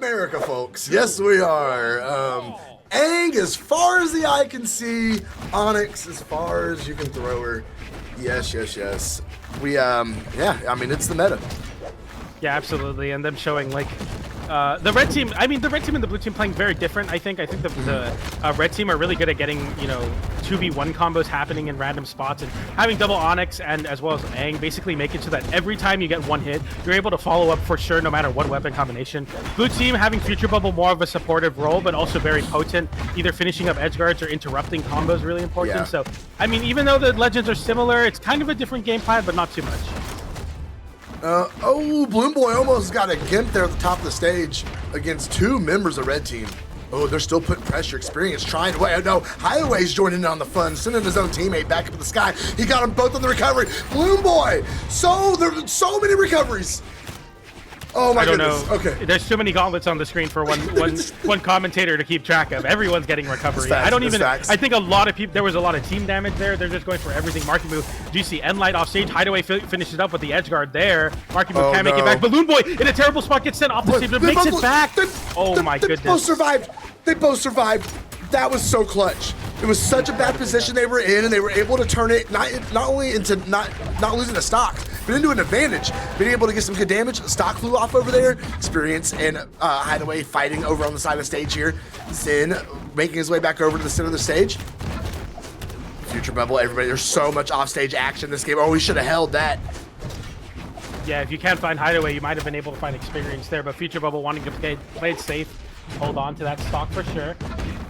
America, folks. Yes, we are. Aang as far as the eye can see. Onyx as far as you can throw her. Yes, yes, yes. We, yeah, I mean, it's the meta. Yeah, absolutely. And them showing, like, the red team, I mean, the red team and the blue team playing very different, I think. I think the red team are really good at getting, you know, 2v1 combos happening in random spots, and having double Onyx and as well as Aang basically make it so that every time you get one hit, you're able to follow up for sure no matter what weapon combination. Blue team having Futurebubble more of a supportive role, but also very potent, either finishing up edge guards or interrupting combos really important. Yeah. So, I mean, even though the legends are similar, it's kind of a different game plan, but not too much. Oh, BalloonBoy almost got a gimp there at the top of the stage against two members of red team. Oh, they're still putting pressure. Experience trying to wait. No, Hideaway's joining in on the fun, sending his own teammate back up in the sky. He got them both on the recovery. BalloonBoy, there's so many recoveries. Oh my goodness. Know. Okay. There's too many gauntlets on the screen for one commentator to keep track of. Everyone's getting recovery. Facts, I don't even. facts. I think a lot of people. There was a lot of team damage there. They're just going for everything. Marckiemoo, GC, Enlight off stage. Hideaway finishes up with the edge guard there. Marckiemoo can't make it back. BalloonBoy in a terrible spot gets sent off the stage, but makes it back. Goodness. They both survived. They both survived. That was so clutch. It was such a bad position they were in, and they were able to turn it not only into not losing a stock, but into an advantage. Being able to get some good damage. Stock flew off over there. Experience and Hideaway fighting over on the side of the stage here. Zen making his way back over to the center of the stage. Futurebubble, everybody. There's so much offstage action in this game. Oh, we should have held that. Yeah, if you can't find Hideaway, you might have been able to find Experience there, but Futurebubble wanting to play it safe. Hold on to that stock for sure.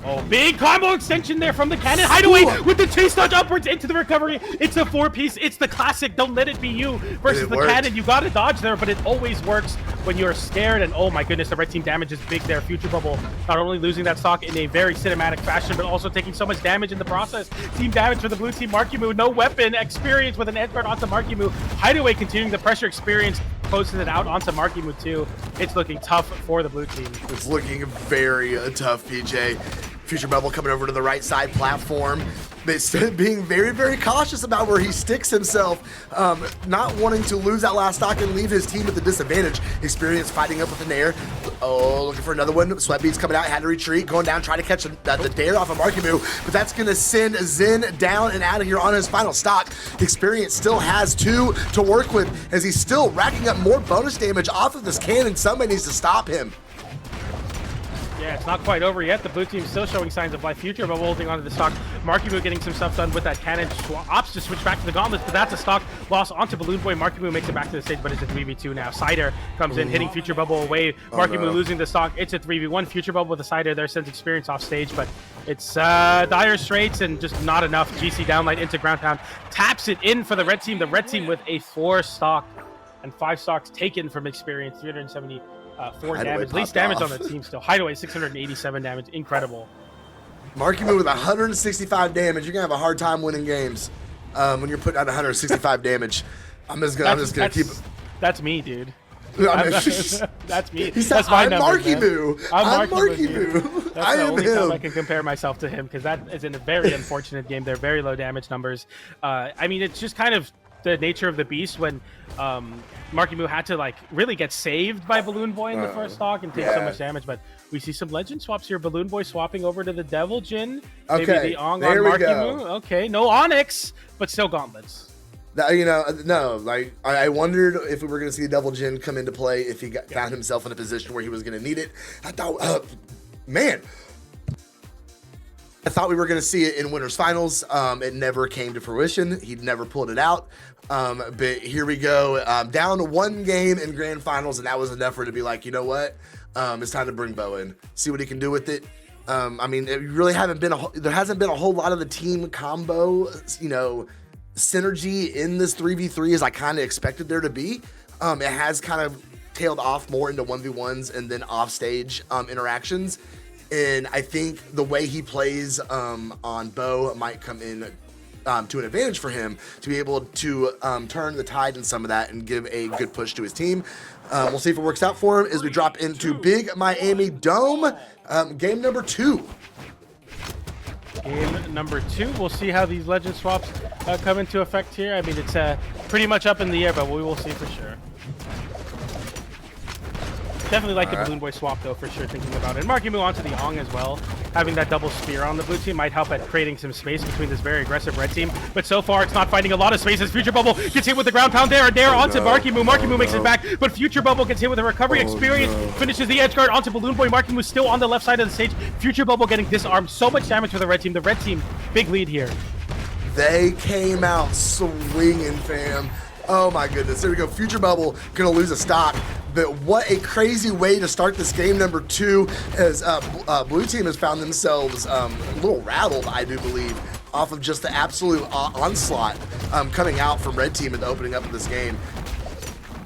Oh, big combo extension there from the cannon. Hideaway with the chase dodge upwards into the recovery. It's a four-piece. It's the classic. Don't let it be you versus the cannon. You got to dodge there, but it always works when you're scared. And oh my goodness, the red team damage is big there. Futurebubble not only losing that stock in a very cinematic fashion, but also taking so much damage in the process. Team damage for the blue team. Marckiemoo, no weapon. Experience with an edge guard onto Marckiemoo. Hideaway continuing the pressure. Experience posting it out onto Marckiemoo too. It's looking tough for the blue team. It's looking very tough, PJ. Futurebubble coming over to the right side platform, but being very, very cautious about where he sticks himself, not wanting to lose that last stock and leave his team at the disadvantage. Experience fighting up with the Nair. Oh, looking for another one. Sweatbeat's coming out, had to retreat, going down, trying to catch the Dare off of Marckiemoo, but that's going to send Zen down and out of here on his final stock. Experience still has two to work with as he's still racking up more bonus damage off of this cannon. Somebody needs to stop him. Yeah, it's not quite over yet. The blue team's still showing signs of life. Futurebubble holding onto the stock. Marckiemoo getting some stuff done with that cannon. Opts to switch back to the gauntlets, but that's a stock loss onto BalloonBoy. Marckiemoo makes it back to the stage, but it's a 3v2 now. Cider comes in, hitting Futurebubble away. Marckiemoo losing the stock. It's a 3v1. Futurebubble with the Cider there sends Experience off stage, but it's dire straits and just not enough. GC downlight into ground pound. Taps it in for the red team. The red team with a 4 stock and 5 stocks taken from Experience. 374 damage, least damage on the team still. Hideaway 687 damage, incredible. Marckiemoo with 165 damage. You're gonna have a hard time winning games when you're putting out 165 damage. I'm just gonna keep. That's me, dude. That's me. He said, that's my I'm numbers, Marckiemoo. I'm Marckiemoo. That's the only time I can compare myself to him, because that is in a very unfortunate game. They're very low damage numbers. I mean, it's just kind of the nature of the beast when Marckiemoo had to like really get saved by BalloonBoy in the first stock and take so much damage, but we see some legend swaps here. BalloonBoy swapping over to the Devil Jin. Maybe the Ong on Marckiemoo. Okay, no Onyx, but still gauntlets. You know, no, like I wondered if we were going to see the Devil Jin come into play if he found himself in a position where he was going to need it. I thought, man, I thought we were going to see it in Winners Finals. It never came to fruition. He never pulled it out. But here we go, down 1 game in Grand Finals, and that was enough for it to be like, you know what? It's time to bring Bo in, see what he can do with it. I mean, it really there hasn't been a whole lot of the team combo, you know, synergy in this 3v3 as I kind of expected there to be. It has kind of tailed off more into 1v1s and then offstage interactions. And I think the way he plays on Bo might come in to an advantage for him to be able to turn the tide in some of that and give a good push to his team. We'll see if it works out for him as we drop into Big Miami Dome, game number 2. Game number 2. We'll see how these legend swaps come into effect here. I mean, it's pretty much up in the air, but we will see for sure. Definitely like the BalloonBoy swap, though, for sure, thinking about it. And Marckiemoo onto the Ong as well. Having that double spear on the blue team might help at creating some space between this very aggressive red team. But so far, it's not finding a lot of space as Futurebubble gets hit with the ground pound there onto Marckiemoo. Marckiemoo makes it back, but Futurebubble gets hit with a recovery experience, finishes the edge guard onto BalloonBoy. Marckiemoo still on the left side of the stage. Futurebubble getting disarmed. So much damage for the red team. The red team, big lead here. They came out swinging, fam. Oh my goodness, there we go. Futurebubble gonna lose a stock, but what a crazy way to start this game number 2 as blue team has found themselves a little rattled, I do believe, off of just the absolute onslaught coming out from red team at the opening up of this game.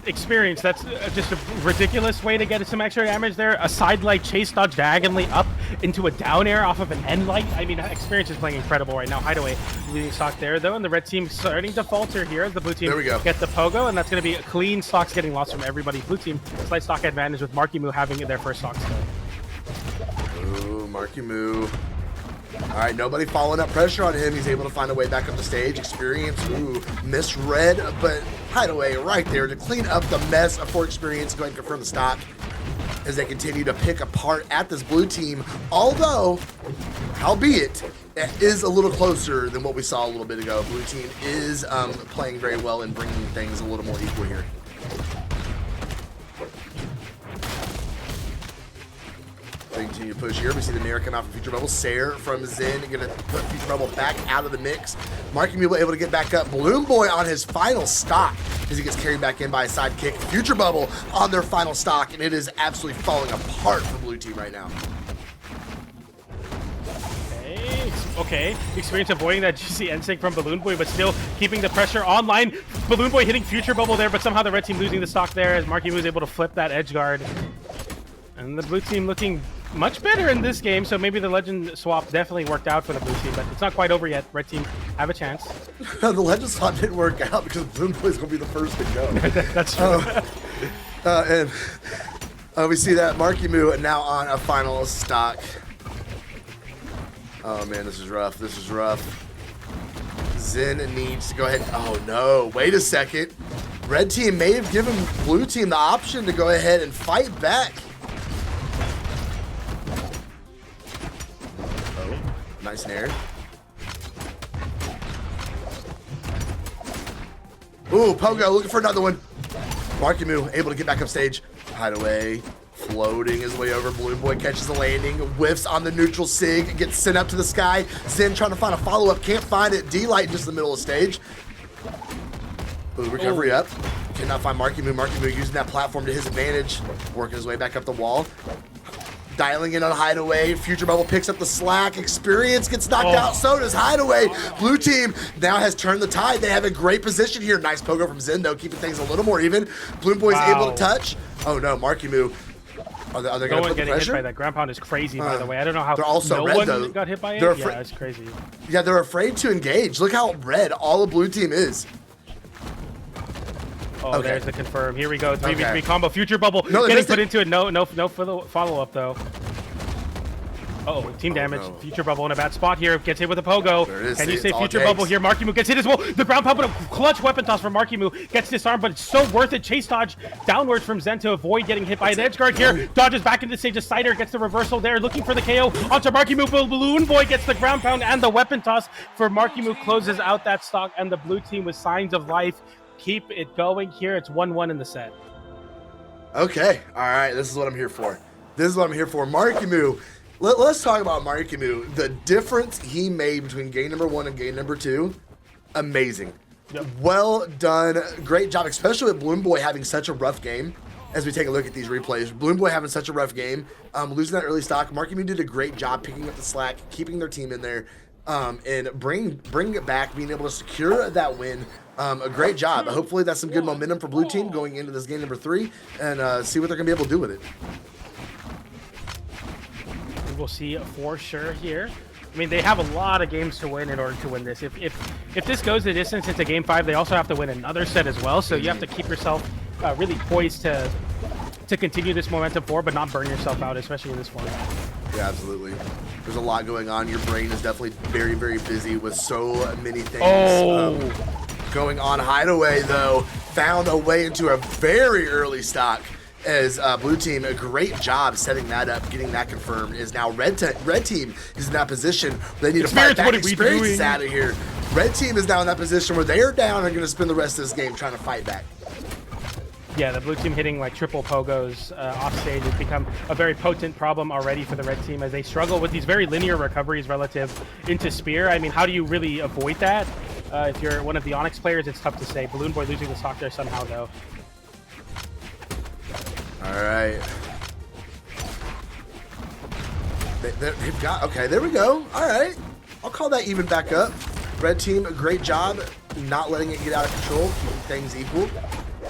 Experience, that's just a ridiculous way to get some extra damage there. A side light chase dodge diagonally up into a down air off of an end light. I mean, Experience is playing incredible right now. Hideaway leading stock there, though, and the red team starting to falter here as the blue team get the pogo, and that's going to be clean stocks getting lost from everybody. Blue team, slight stock advantage with Marckiemoo having their first stock still. Ooh, Marckiemoo. All right, nobody following up pressure on him. He's able to find a way back up the stage. Experience, ooh, misread, but Hideaway right there to clean up the mess for Experience. Go ahead and confirm the stock as they continue to pick apart at this blue team. Although, albeit, it is a little closer than what we saw a little bit ago. Blue team is playing very well and bringing things a little more equal here. Continue to push here. We see the Nair come out from Futurebubble. Sair from Zen going to put Futurebubble back out of the mix. Marckiemoo able to get back up. BalloonBoy on his final stock as he gets carried back in by a sidekick. Futurebubble on their final stock, and it is absolutely falling apart for blue team right now. Okay, Experience avoiding that GC end sync from BalloonBoy, but still keeping the pressure online. BalloonBoy hitting Futurebubble there, but somehow the red team losing the stock there as Marckiemoo is able to flip that edge guard. And the blue team looking much better in this game, so maybe the legend swap definitely worked out for the blue team, but it's not quite over yet. Red team have a chance. The legend swap didn't work out because BalloonBoy is going to be the first to go. That's true. And we see that Marckiemoo now on a final stock. Oh man, this is rough. This is rough. Zen needs to go ahead. Oh no, wait a second. Red team may have given blue team the option to go ahead and fight back. Nice nair. Ooh, Pogo looking for another one. Marckiemoo able to get back up stage. Hideaway floating his way over. BalloonBoy catches the landing, whiffs on the neutral sig, gets sent up to the sky. Zen trying to find a follow-up, can't find it. D-Light just in the middle of the stage. Ooh, recovery up. Cannot find Marckiemoo. Marckiemoo using that platform to his advantage, working his way back up the wall. Dialing in on Hideaway. Futurebubble picks up the slack. Experience gets knocked out. So does Hideaway. Blue team now has turned the tide. They have a great position here. Nice pogo from Zendo, keeping things a little more even. BalloonBoy's able to touch. Oh no, Marckiemoo. Are they going to put the pressure? Hit by that ground pound is crazy, by the way. I don't know how they're also red, though. Got hit by it. Yeah, it's crazy. Yeah, they're afraid to engage. Look how red all the blue team is. Oh, there's the confirm. Here we go. 3v3 combo. Futurebubble getting put into it. No follow-up, though. Uh-oh, team damage. No. Futurebubble in a bad spot here. Gets hit with a pogo. Can you say Futurebubble here? Marckiemoo gets hit as well. The ground pump, but a clutch weapon toss from Marckiemoo. Gets disarmed, but it's so worth it. Chase dodge downwards from Zen to avoid getting hit by an edge guard here. Dodges back into the stage. Cider gets the reversal there. Looking for the KO onto Marckiemoo. BalloonBoy gets the ground pound and the weapon toss for Marckiemoo. Closes out that stock, and the blue team with signs of life. Keep it going here. It's 1-1 in the set. Okay. All right. This is what I'm here for. This is what I'm here for. Marckiemoo. Let's talk about Marckiemoo. The difference he made between game number 1 and game number 2, amazing. Yep. Well done. Great job, especially with BalloonBoy having such a rough game. As we take a look at these replays, BalloonBoy having such a rough game, losing that early stock. Marckiemoo did a great job picking up the slack, keeping their team in there, and bring it back, being able to secure that win. A great job. Hopefully that's some good momentum for blue team going into this game number 3 and see what they're going to be able to do with it. We'll see for sure here. I mean, they have a lot of games to win in order to win this. If this goes the distance into game 5, they also have to win another set as well. So you have to keep yourself really poised to continue this momentum forward, but not burn yourself out, especially in this format. Yeah, absolutely. There's a lot going on. Your brain is definitely very, very busy with so many things. Going on. Hideaway, though, found a way into a very early stock as blue team, a great job setting that up, getting that confirmed. Is now red team is in that position where they need to fight back. Experience is out of here. Red team is now in that position where they are down and going to spend the rest of this game trying to fight back. Yeah, the blue team hitting like triple pogos off stage has become a very potent problem already for the red team as they struggle with these very linear recoveries relative into Spear. I mean, how do you really avoid that? If you're one of the Onyx players, it's tough to say. BalloonBoy losing the stock there somehow, though. All right. They've got, okay, there we go. All right. I'll call that even back up. Red team, a great job not letting it get out of control, keeping things equal.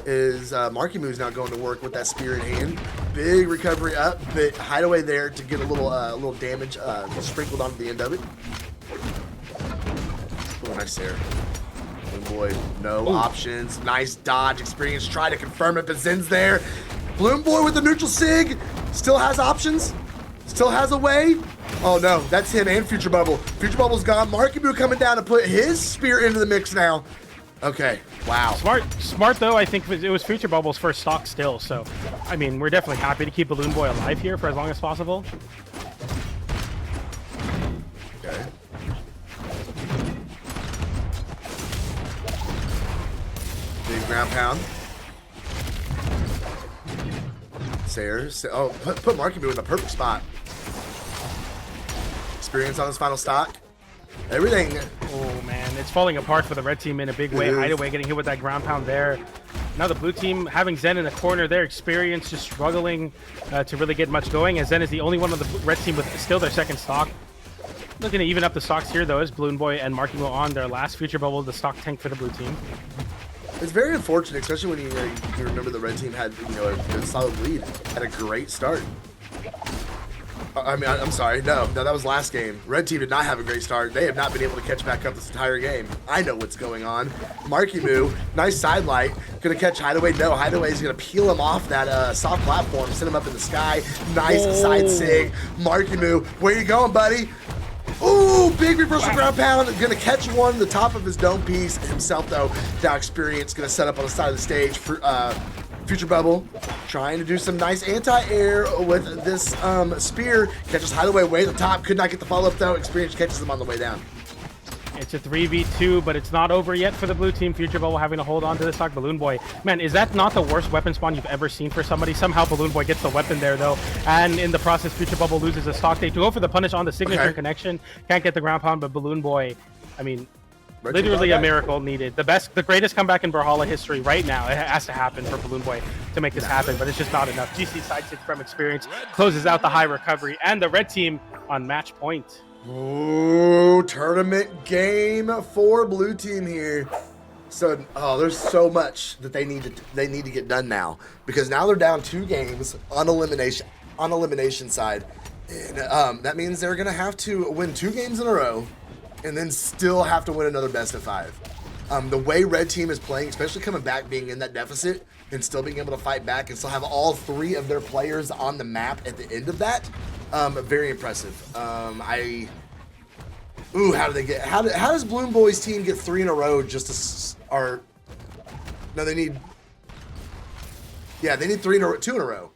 Is Marckiemoo now going to work with that spear in hand. Big recovery up, but Hideaway there to get a little damage sprinkled onto the end of it. Oh, nice there. BalloonBoy, no options. Nice dodge experience. Try to confirm it, but Zen's there. BalloonBoy with the neutral sig. Still has options. Still has a way. Oh no, that's him and Futurebubble. Futurebubble's gone. Marckiemoo coming down to put his spear into the mix now. Okay, wow. Smart though, I think it was Futurebubble's first stock still, so, I mean, we're definitely happy to keep BalloonBoy alive here for as long as possible. Okay. Big ground pound. Sayers, oh, put Marckiemoo in the perfect spot. Experience on his final stock. Everything. Oh man, it's falling apart for the red team in a big way. Hideaway getting hit with that ground pound there. Now the blue team having Zen in the corner, their experience just struggling to really get much going, as Zen is the only one on the red team with still their second stock. Looking to even up the stocks here though, is BalloonBoy and Marckiemoo on their last Futurebubble, the stock tank for the blue team. It's very unfortunate, especially when you remember the red team had a solid lead, had a great start. I mean, I'm sorry. No, that was last game. Red team did not have a great start. They have not been able to catch back up this entire game. I know what's going on. Marckiemoo, nice side light. Gonna catch Hideaway. No, Hideaway's gonna peel him off that soft platform, send him up in the sky. Nice side sig. Marckiemoo, where you going, buddy? Ooh, big reversal ground pound. Gonna catch one the top of his dome piece. Himself, though, now experience. Gonna set up on the side of the stage for Futurebubble. Trying to do some nice anti-air with this spear. Catches Hideaway way at the top. Could not get the follow-up, though. Experience catches him on the way down. It's a 3v2, but it's not over yet for the blue team. Futurebubble having to hold on to the stock. BalloonBoy, man, is that not the worst weapon spawn you've ever seen for somebody? Somehow BalloonBoy gets the weapon there, though, and in the process, Futurebubble loses a stock. They go for the punish on the signature connection. Can't get the ground pound, but BalloonBoy, I mean, literally a miracle needed. The greatest comeback in Brawlhalla history right now. It has to happen for BalloonBoy to make this happen, but it's just not enough. GC side sit from experience closes out the high recovery, and the red team on match point. Ooh, tournament game for blue team here. So, there's so much that they need to get done now, because now they're down 2 games on elimination side, and that means they're gonna have to win 2 games in a row, and then still have to win another best of 5. The way red team is playing, especially coming back, being in that deficit, and still being able to fight back, and still have all 3 of their players on the map at the end of that. Very impressive. How do they get? How does BalloonBoy's team get 3 in a row? No, they need 2 in a row. 2 in a row.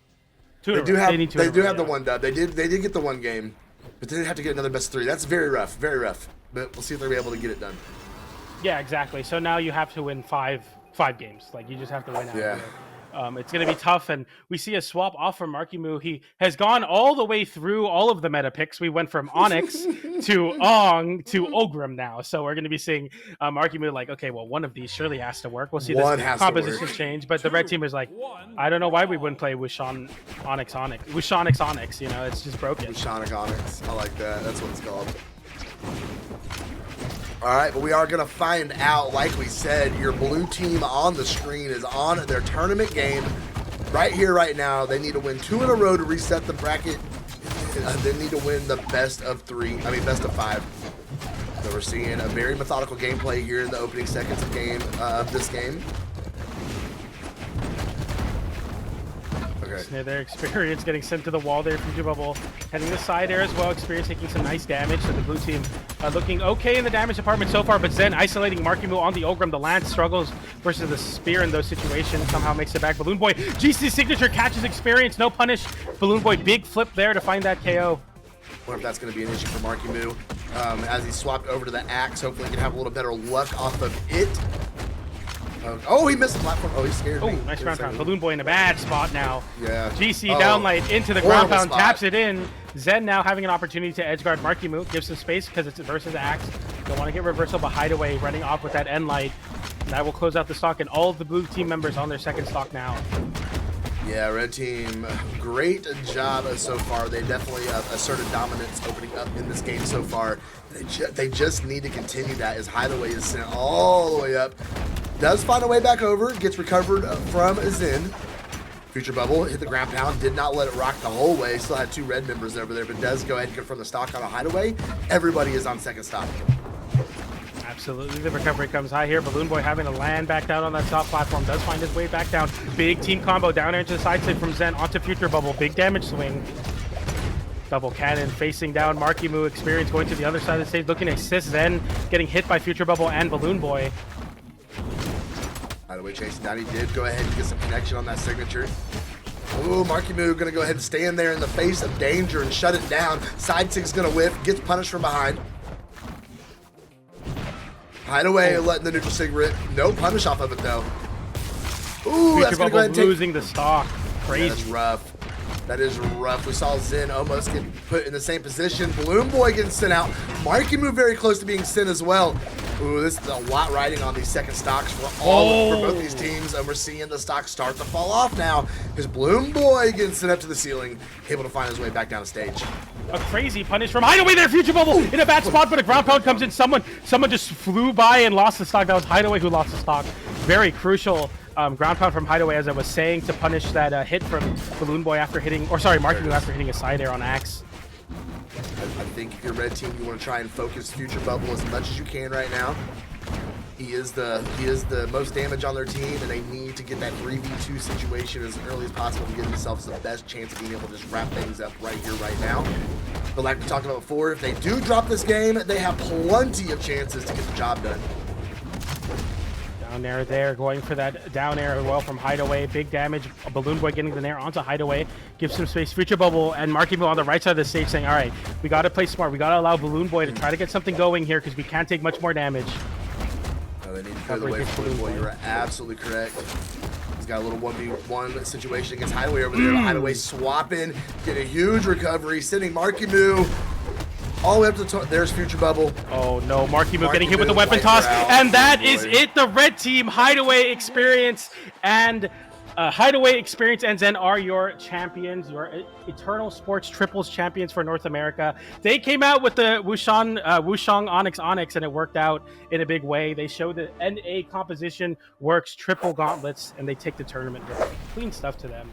They do have the one dub. They did get the 1 game, but they didn't have to get another best of 3. That's very rough, But we'll see if they'll be able to get it done. Yeah, exactly. So now you have to win 5 games. Like, you just have to win out there. It's going to be tough, and we see a swap off from Marckiemoo. He has gone all the way through all of the meta picks. We went from Onyx to Ong to Ogrim now. So we're going to be seeing Marckiemoo like, okay, well, one of these surely has to work. We'll see this composition change, but the red team is like, I don't know why we wouldn't play with Onyx. You know, it's just broken. Onyx. I like that. That's what it's called. All right, but we are going to find out, like we said, your blue team on the screen is on their tournament game right here, right now. They need to win 2 in a row to reset the bracket. They need to win the best of 5. So we're seeing a very methodical gameplay here in the opening seconds of this game. Okay, Near their Experience getting sent to the wall there. Futurebubble heading the side air as well. Experience taking some nice damage. So the blue team looking okay in the damage department so far, but Zen isolating Marckiemoo on the Ogrim. The Lance struggles versus the Spear in those situations. Somehow makes it back. BalloonBoy, GC signature catches Experience. No punish. BalloonBoy, big flip there to find that KO. I wonder if that's going to be an issue for Marckiemoo. As he swapped over to the axe, hopefully he can have a little better luck off of it. Oh, he missed the platform. Oh, he's scared. Oh, nice ground pound. BalloonBoy in a bad spot now. Yeah. GC downlight into the ground pound, spot. taps it in. Zen now having an opportunity to edge guard Marckiemoo. Gives some space because it's versus axe. Don't want to get reversal, but Hideaway running off with that end light. That will close out the stock, and all of the blue team members on their second stock now. Yeah, red team, great job so far. They definitely asserted dominance opening up in this game so far. They just need to continue that as Hideaway is sent all the way up. Does find a way back over, gets recovered from Zen. Futurebubble hit the ground pound, did not let it rock the whole way. Still had 2 red members over there, but does go ahead and confirm the stock on a Hideaway. Everybody is on second stock. Absolutely, the recovery comes high here. BalloonBoy having to land back down on that top platform. Does find his way back down. Big team combo down into the side stick from Zen onto Futurebubble. Big damage swing. Double cannon facing down Marckiemoo. Experience going to the other side of the stage, looking to assist Zen, getting hit by Futurebubble and BalloonBoy. Hideaway chasing down. He did go ahead and get some connection on that signature. Ooh, Marckiemoo gonna go ahead and stand there in the face of danger and shut it down. Side stick's gonna whiff, gets punished from behind. Hideaway letting the neutral sig rip. No punish off of it though. Ooh, that's gonna go ahead and take... losing the stock. Crazy. Yeah, that's rough. That is rough. We saw Zen almost get put in the same position. BalloonBoy getting sent out. Marckiemoo very close to being sent as well. Ooh, this is a lot riding on these second stocks for for both these teams, and we're seeing the stocks start to fall off now. Because BalloonBoy getting sent up to the ceiling, able to find his way back down the stage. A crazy punish from Hideaway there. Futurebubble in a bad spot, but a ground pound comes in. Someone just flew by and lost the stock. That was Hideaway who lost the stock. Very crucial ground pound from Hideaway, as I was saying, to punish that hit from BalloonBoy after hitting, or sorry, Marckiemoo after hitting a side air on axe. I think if you're red team, you want to try and focus Futurebubble as much as you can right now. He is the most damage on their team, and they need to get that 3v2 situation as early as possible to give themselves the best chance of being able to just wrap things up right here, right now. But like we talked about before, if they do drop this game, they have plenty of chances to get the job done. Down air there, going for that down air as well from Hideaway. Big damage. BalloonBoy getting the nair onto Hideaway. Gives some space. Futurebubble and Marckiemoo on the right side of the stage saying, all right, we got to play smart. We got to allow BalloonBoy to try to get something going here because we can't take much more damage. They need to clear the way for BalloonBoy. You're absolutely correct. He's got a little 1v1 situation against Hideaway over there. Hideaway swapping, get a huge recovery, sending Marckiemoo all the way up to the top. There's Futurebubble. Oh no, Marckiemoo getting hit with the weapon toss, and that is it. The red team, Hideaway Experience, and Zen are your champions, your Eternal Sports Triples champions for North America. They came out with the Wushang Onyx, and it worked out in a big way. They showed that NA composition works, triple gauntlets, and they take the tournament. Clean stuff to them.